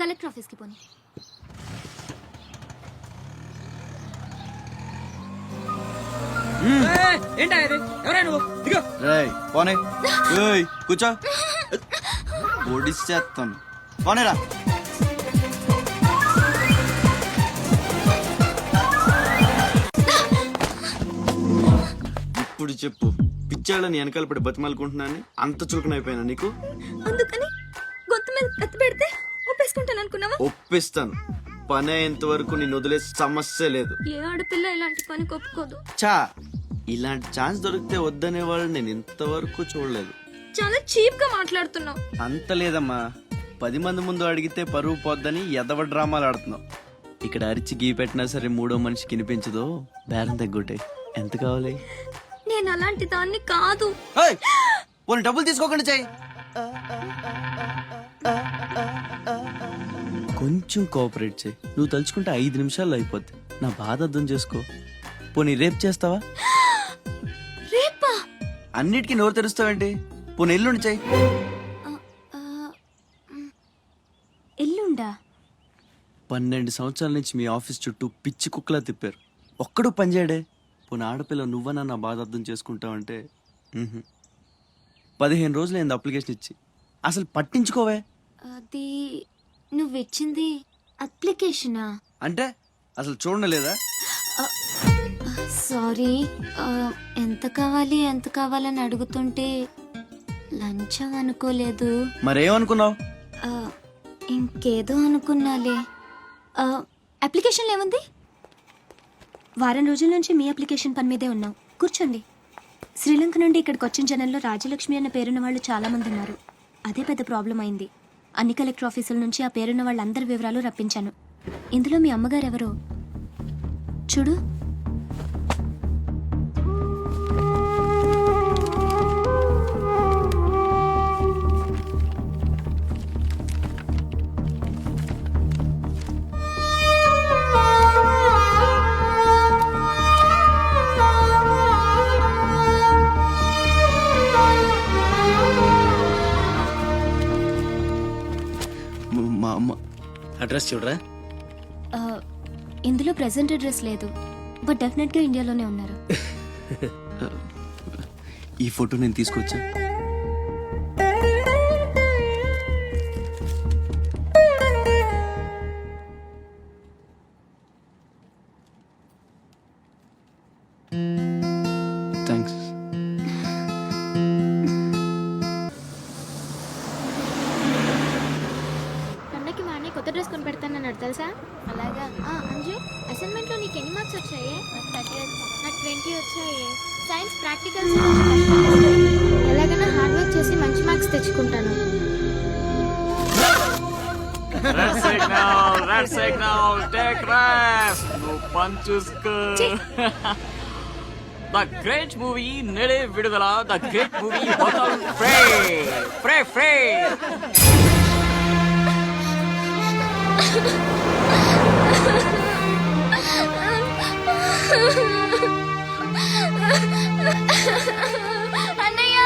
Collector ఆఫీస్కి పోనీ. ఏంటా ఇది? ఎవరా నువ్వు? దిగు. రేయ్ పోనే. ఏయ్ కూర్చో. ఒడిచేస్తాను. పోనేరా. ఇప్పుడు చెప్పు, పిచ్చాళ్ళని వెనకాల పడి బతిమాలుకుంటున్నాను అంత చులకనైపోయినా నీకు? అందుకని గొంతు మీద కత్తి పెడితే ఒప్పేసుకుంటాను అనుకున్నావా? ఒప్పిస్తాను. పని అయ్యేంత వరకు నేను వదిలే సమస్య లేదు. ఏ ఆడపిల్ల ఇలాంటి పని ఒప్పుకోదు. చా, ఇలాంటి ఛాన్స్ దొరికితే వద్దనే వాళ్ళు నేను ఇంతవరకు చూడలేదు. చాలా చీప్ గా మాట్లాడుతున్నావు. అంత లేదమ్మా, 10 మంది ముందు అడిగితే పరువు పోద్దని ఎదవ డ్రామాలు ఆడుతున్నావు. ఇక్కడ అరిచి గీ పెట్టినా సరే మూడో మనిషికి వినిపించదో బేరం తగ్గుంటే ఎంత కావాలి? నేను అలాంటి దాన్ని కాదు. పోనీ డబ్బులు తీసుకోకుండా చెయ్యి. కొంచెం కోఆపరేట్ చేయి. నువ్వు తలుచుకుంటే 5 నిమిషాల్లో అయిపోద్ది. నా బాధ అర్థం చేసుకో. పోనీ రేపు చేస్తావా? రేపా? అన్నిటికీ నోరు తెరుస్తావేంటి? పోనీ ఎల్లుండి చెయ్యి. ఎల్లుండా? 12 సంవత్సరాల నుంచి మీ ఆఫీస్ చుట్టూ పిచ్చి కుక్కలా తిప్పారు, ఒక్కడు పనిచేయడే. పోనీ ఆడపిల్ల నువ్వన్నా నా బాధ అర్థం చేసుకుంటావంటే 15 రోజులైంది అప్లికేషన్ ఇచ్చి, అసలు పట్టించుకోవే. అది నువ్విచ్చింది అప్లికేషనా? అంటే అసలు చూడలేదా? సారీ, ఎంత కావాలని అడుగుతుంటే లంచం అనుకోలేదు. మరేమనుకున్నావు? ఇంకేదో అనుకున్నాలే. అప్లికేషన్లో ఏముంది? వారం రోజుల నుంచి మీ అప్లికేషన్ పని మీదే ఉన్నాం. కూర్చోండి. శ్రీలంక నుండి ఇక్కడికి వచ్చిన జనంలో రాజలక్ష్మి అన్న పేరున్న వాళ్ళు చాలా మంది ఉన్నారు. అదే పెద్ద ప్రాబ్లం అయింది. అన్ని కలెక్టర్ ఆఫీసుల నుంచి ఆ పేరున్న వాళ్ళందరి వివరాలు రప్పించాను. ఇందులో మీ అమ్మగారు ఎవరో చూడు. మా అమ్మ అడ్రస్ చూడరా. ఇందులో ప్రెసెంట్ అడ్రస్ లేదు, బట్ డెఫినెట్గా ఇండియాలోనే ఉన్నారు. ఈ ఫోటో నేను తీసుకొచ్చా. థ్యాంక్స్. పండగకి మా అన్నయ్య కొత్త డ్రెస్ కొని పెడతానన్నాడు తెలుసా? అలాగా. అంజు, అసైన్మెంట్లో నీకు ఎన్ని మార్క్స్ వచ్చాయి? నాకు 20 వచ్చాయి. సైన్స్ ప్రాక్టికల్స్ ఎలాగైనా హార్డ్ వర్క్ చేసి మంచి మార్క్స్ తెచ్చుకుంటాను. Red signal, take rest. No punches. The great movie Nede Vidudala, the great movie Hotel Frey. అన్నయ్య,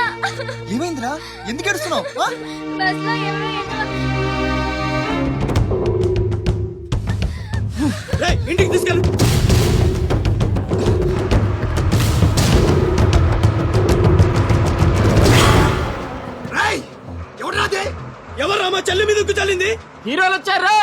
ఏమైందిరా? ఎందుకు ఏడుస్తున్నావు? బస్లో ఎవరో ఇంటికి తీసుకెళ్ళు. ఎవరు మా చెల్లి మీద ఉక్కు చల్లింది? హీరోలు వచ్చారు.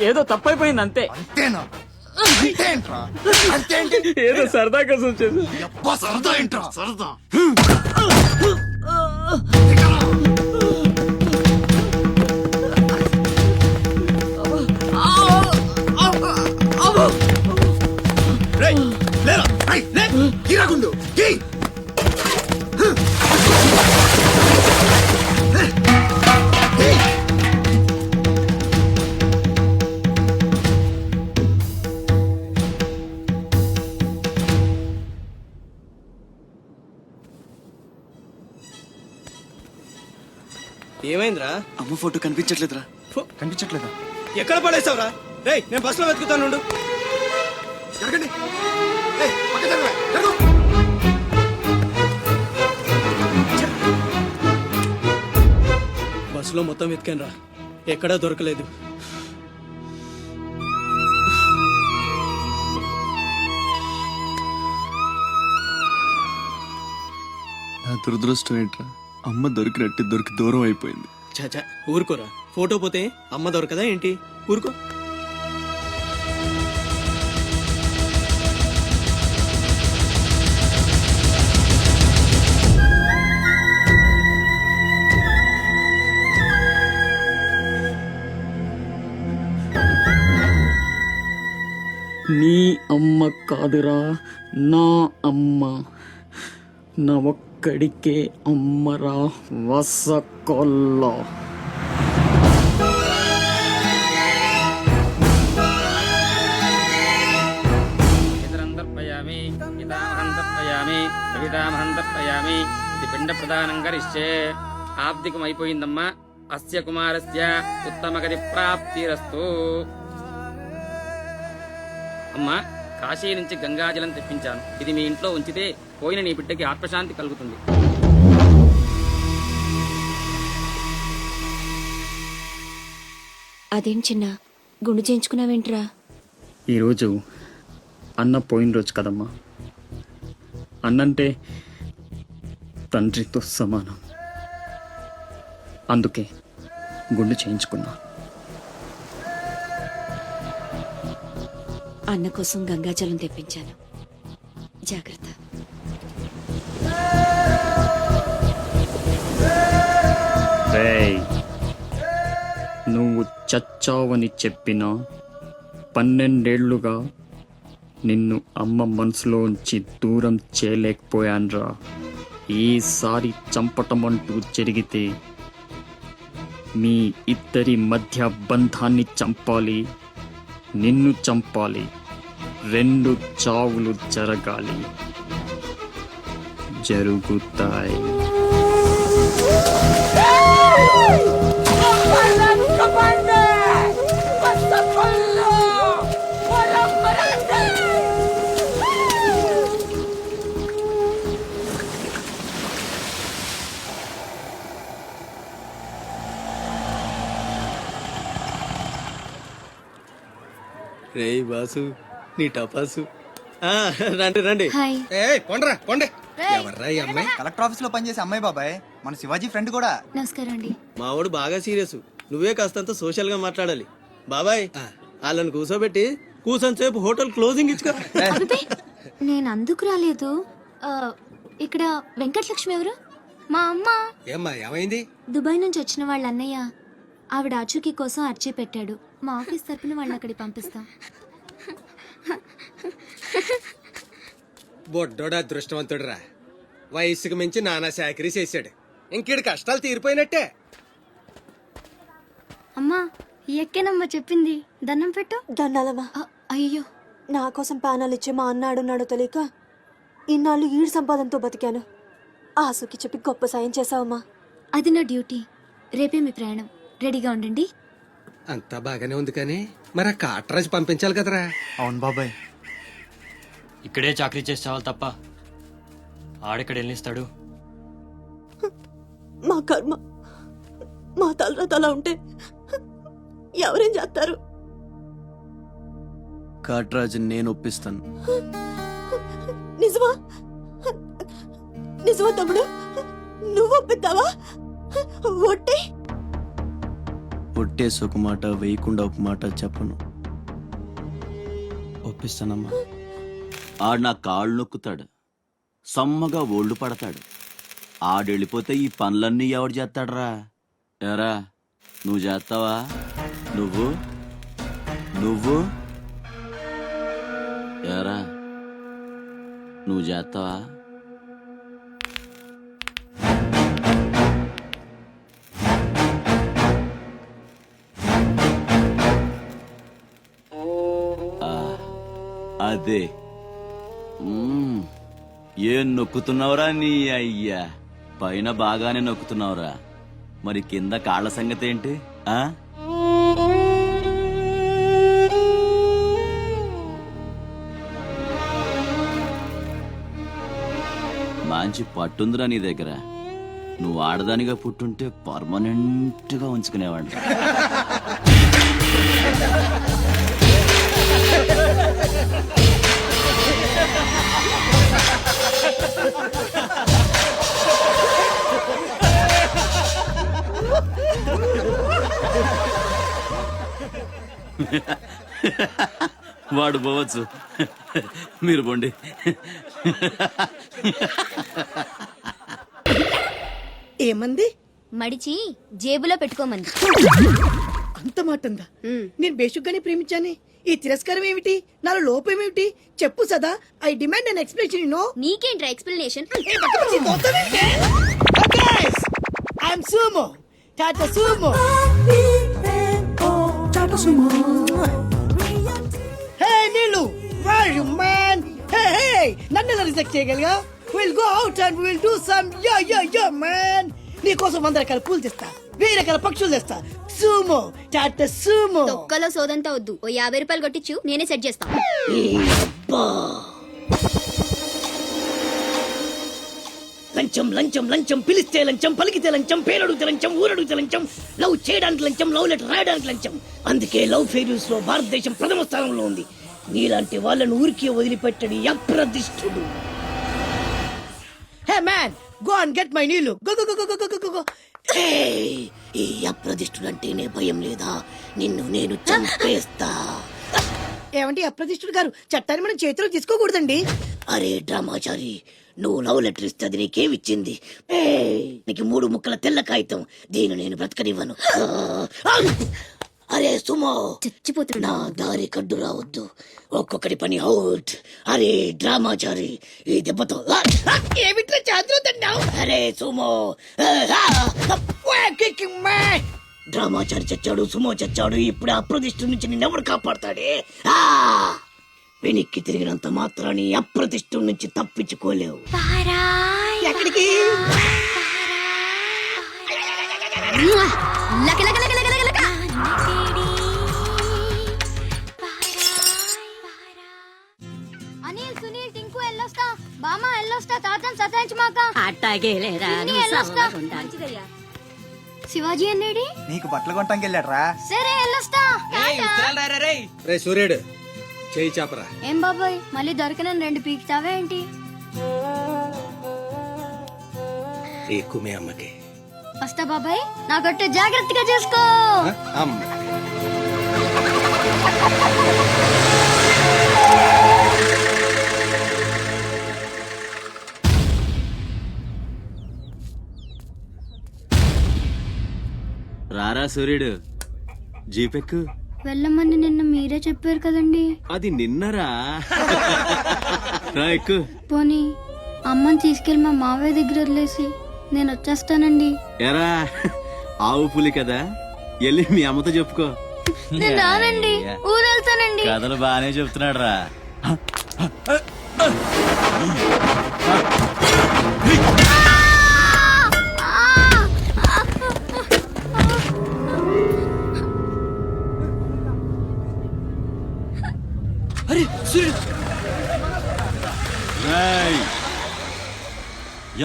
ఏదో తప్పైపోయింది అంతే. అంతేనా? అంతేంట్రా? అంతేంటి? ఏదో సరదా కోసం చేసి. అబ్బా సరదా ఏంట్రా? సరదా రేయ్, గిరాగుండు గీ. గీ. ఏమైందిరా? అమ్మ ఫోటో కనిపించట్లేదురా. కనిపించట్లేదా? ఎక్కడ పడేసావురా? రేయ్ నేను బస్ లో వెతుకుతాను. జరగండి. ఏయ్, పక్క జరగరా, జరుగు. బస్సులో మొత్తం వెతికాను రా, ఎక్కడా దొరకలేదు. నా దురదృష్టం ఏంట్రా, అమ్మ దొరికి దూరం అయిపోయింది. చాచా ఊరుకోరా, ఫోటో పోతే అమ్మ దొరకదా ఏంటి? ఊరుకో. నీ అమ్మ కాదురా, నా అమ్మ. నా ఒక్కడికే అమ్మరా వసకొల్ల. ఇతరందర్పయామి పితామహం తర్పయామి ప్రపితామహం తర్పయామి. ఇది పిండ ప్రదానం కరిష్యే. ఆబ్దికం అయిపోయిందమ్మా. అస్య కుమారస్య ఉత్తమగతి ప్రాప్తిరస్తు. అమ్మా, కాశీ నుంచి గంగాజలం తెప్పించాను. ఇది మీ ఇంట్లో ఉంచితే పోయిన నీ బిడ్డకి ఆత్మశాంతి కలుగుతుంది. అదేం చిన్న గుండు చేయించుకున్నావేంట్రా? ఈరోజు అన్న పోయిన రోజు కదమ్మా. అన్నంటే తండ్రితో సమానం. అందుకే గుండు చేయించుకున్నా. అన్న కోసం గంగాజలం తెప్పించాను, జాగ్రత్త. రేయ్, నువ్వు చచ్చావని చెప్పిన 12 ఏళ్లుగా నిన్ను అమ్మ మనసులోంచి దూరం చేయలేకపోయాన్రా. ఈసారి చంపటమంటూ జరిగితే మీ ఇద్దరి మధ్య బంధాన్ని చంపాలి, నిన్ను చంపాలి. 2 చావులు జరగాలి. జరుగుతాయి. రేయ్ బాసు, నీ టపాసు. రండి రండి. హాయ్. కొండ్రా కొండే. ఎవర్రా ఈ అమ్మాయి? కలెక్టర్ ఆఫీస్ లో పనిచేసే అమ్మాయి బాబాయ్, మన శివాజీ ఫ్రెండ్ కూడా. నమస్కారం అండి. మావాడు బాగా సీరియస్, నువ్వే కాస్తంత సోషల్ గా మాట్లాడాలి. బాబాయ్ వాళ్ళని కూర్చోబెట్టి కూర్చొని సేపు హోటల్ క్లోజింగ్ ఇచ్చుకో. అబ్బే, నేను అందుకు రాలేదు. ఆ, ఇక్కడ వెంకటలక్ష్మి ఎవరు? మా అమ్మ. ఏమ్మా ఏమైంది? దుబాయ్ నుంచి వచ్చిన వాళ్ళ అన్నయ్య ఆవిడ ఆచూకీ కోసం అర్జీ పెట్టాడు. మా ఆఫీస్ తరపున వాళ్ళని అక్కడికి పంపిస్తాం. బొడ్డోడా అదృష్టవంతుడురా, వయసుకు మించి నానా చాకరీ చేశాడు. ఇంకేడు కష్టాలు తీరిపోయినట్టే. అమ్మా, ఎక్కేనమ్మా చెప్పింది, దండం పెట్టు. దండాలమ్మా. అయ్యో, నా కోసం ప్యానాలు ఇచ్చే మా అన్న ఆడున్నాడో తెలియక ఇన్నాళ్ళు ఈడు సంపాదనతో బతికాను. ఆసుకి చెప్పి గొప్ప సాయం చేసావమ్మా. అది నా డ్యూటీ. రేపే మీ ప్రయాణం, రెడీగా ఉండండి. అంతా బాగానే ఉంది కానీ మరి ఆ కాటరాజు పంపించాలి కదరా. అవును బాబాయ్. ఇక్కడే చాకరీ చేసి చావాలి తప్ప ఆడెక్కడ వెళ్ళిస్తాడు. మా కర్మ, మా తలరాత అలా ఉంటే ఎవరేం చేస్తారు? కాట్రాజుని నేను ఒప్పిస్తాను. నిజమా? నిజమా తమ్ముడు? నువ్వు ఒప్పిద్దావా? ఒట్టే ఒట్టేసి ఒక మాట వేయకుండా ఒక మాట చెప్పను. ఒప్పిస్తానమ్మా. ఆడు నా కాళ్ళు నొక్కుతాడు, సమ్మగా ఒళ్ళు పడతాడు. ఆడెళ్ళిపోతే ఈ పనులన్నీ ఎవడు చేస్తాడరా? ఎరా నువ్వు చేస్తావా? నువ్వు నువ్వు ఎరా నువ్వు చేస్తావా? ఆ, అదే. ఏం నొక్కుతున్నావురా నీ అయ్యా? పైన బాగానే నొక్కుతున్నావురా, మరి కింద కాళ్ళ సంగతి ఏంటి? ఆ మంచి పట్టుందిరా నీ దగ్గర. నువ్వు ఆడదానిగా పుట్టుంటే పర్మనెంట్ గా ఉంచుకునేవాడి. వాడు పోవచ్చు, మీరు పోండి. ఏమంది? మడిచి జేబులో పెట్టుకోమంది. అంత మాటందా? నేను బేషుగ్గానే ప్రేమించానే. ఈ తిరస్కారం ఏమిటి? నాలో లోపం ఏమిటి? చెప్పు Sada. I demand an explanation. No నీకేంట్రా explanation? I'm Sumo, Tata Sumo. Hey Neelu, where you man? Hey, నన్ను ఎలా రిజెక్ట్ చేయగలిగా? We'll go out and we'll do some yeah man. నీ కోసం 100 రకాల పూలు తెస్తా, 1000 రకాల పక్షులు తెస్తా. Sumo, Tata Sumo. తొక్కలో సోదంతా వద్దు. ఓ 50 రూపాయలు కొట్టించు, నేనే సెట్ చేస్తా. లంచం లంచం లంచం, పిలిస్తే లంచం, పలికితే లంచం, పేరడుగుతే లంచం, ఊరడుగుతే లంచం, లవ్ చేయడానికి లంచం, లవ్ లెటర్ రాయడానికి లంచం. అందుకే లవ్ ఫెయిల్యూర్స్ లో భారతదేశం ప్రథమ స్థానంలో ఉంది. నీలాంటి వాళ్ళను ఊరికే వదిలిపెట్టడి అప్రదిష్టుడు. Hey man, go and get my నీళ్ళు. Go go go go go go. ఈ అప్రదిష్టుడు అంటేనే భయం లేదా? నిన్ను నేను చంపేస్తా. ఏమంటే అప్రదిష్టుడు గారు, చట్టాన్ని మనం చేతిలో తీసుకోకూడదండి. అరే డ్రామాచారి, నువ్వు లవ్ లెటర్ ఇస్తే అది నీకేమిచ్చింది? నీకు 3 ముక్కల తెల్ల కాగితం. దీన్ని నేను బ్రతకనివ్వను. అరే సుమో, చచ్చిపోతున్నా. నా దారి కడ్డు రావద్దు. ఒక్కొక్కటి పని అవుట్. అరే డ్రామాచారి, ఈ దెబ్బతో ఏమిట్లా చాదురుతున్నావు? అరే సుమో, డ్రామాచారి చచ్చాడు, సుమో చచ్చాడు. ఇప్పుడు అప్రతిష్ఠ నుంచి నిన్నెవడు కాపాడతాడే? వెనక్కి తిరిగినంత మాత్రాన్ని అప్రతిష్ఠ నుంచి తప్పించుకోలేవు. ఎక్కడికి? అనిల్, సునీల్, టింకు ఎల్లొస్తా. బామా ఎల్లొస్తా. తాతన్ సతాయించమాక. అట్టాగేలేరా. మంచిదయ్యా. శివాజీ అన్నేడి? నీకు బట్టలు కొనటానికి వెళ్ళాడ్రా. సరే ఎల్లొస్తా. రే సూర్యుడు, చేయి చాపరా. ఏం బాబాయ్, మళ్ళీ దొరకనని 2 పీకుతావా ఏంటి? ఎక్కువ మీ అమ్మకి. వస్తా బాబాయ్, నా గట్టు జాగ్రత్తగా చూసుకో. అమ్మ రారా సూర్యుడు, జీపెక్కు. వెళ్ళమని నిన్న మీరే చెప్పారు కదండి. అది నిన్నరా. రా ఎక్కు. పోనీ అమ్మని తీసుకెళ్లి మా మావయ్య దగ్గర వదిలేసి నేను వచ్చేస్తానండి. ఎరా, ఆవు పులి కదా, వెళ్ళి మీ అమ్మతో చెప్పుకో. నేను రానండి, ఊరు వెళ్తానండి. కథలు బానే చెప్తున్నాడు రా.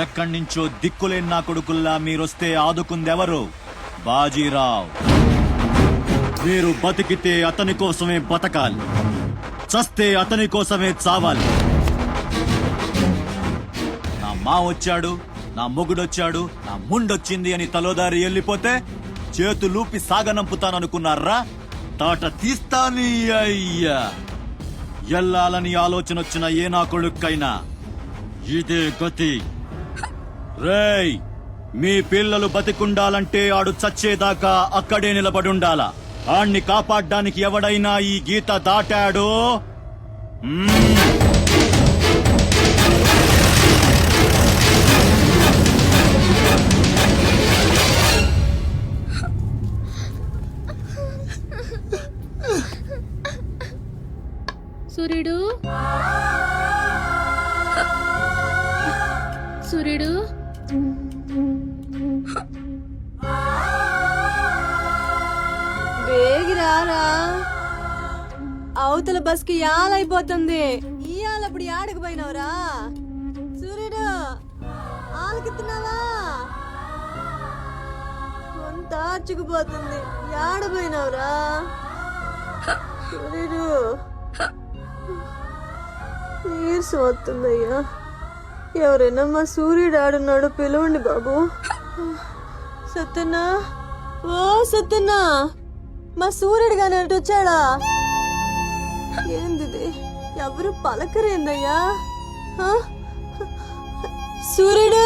ఎక్కడి నుంచో దిక్కులేని నా కొడుకుల్లా మీరొస్తే ఆదుకుందెవరు? బాజీరావ్. మీరు బతికితే అతని కోసమే బతకాలి, చస్తే అతని కోసమే చావాలి. నా మా వచ్చాడు, నా మొగుడొచ్చాడు, నా ముండొచ్చింది అని తలోదారి వెళ్ళిపోతే చేతులూపి సాగనంపుతాననుకున్నారా? తాట తీస్తాని అయ్యా. ఎల్లాలని ఆలోచన వచ్చిన ఏ నా కొడుక్కైనా ఇదే గతి. రేయ్, మీ పిల్లలు బతికుండాలంటే ఆడు చచ్చేదాకా అక్కడే నిలబడుండాలా. ఆణ్ణి కాపాడ్డానికి ఎవడైనా ఈ గీత దాటాడో సూర్యుడు సూర్యుడు వేగిరారా అవతల బస్కి యాలైపోతుంది ఇయాలప్పుడు యాడకు పోయినవరా సూర్యుడు ఆలకెత్తున్నావా కొంత ఆర్చుకుపోతుంది యాడ పోయినవరా సూర్యుడు నీరసం వస్తుందయ్యా ఎవరైనా మా సూర్యుడు ఆడున్నాడు పిలవండి బాబు సత్యన్నా ఓ సత్యన్నా మా సూర్యుడు గాని అటు వచ్చాడా ఏంది ఎవరు పలకరేందయ్యా సూర్యుడు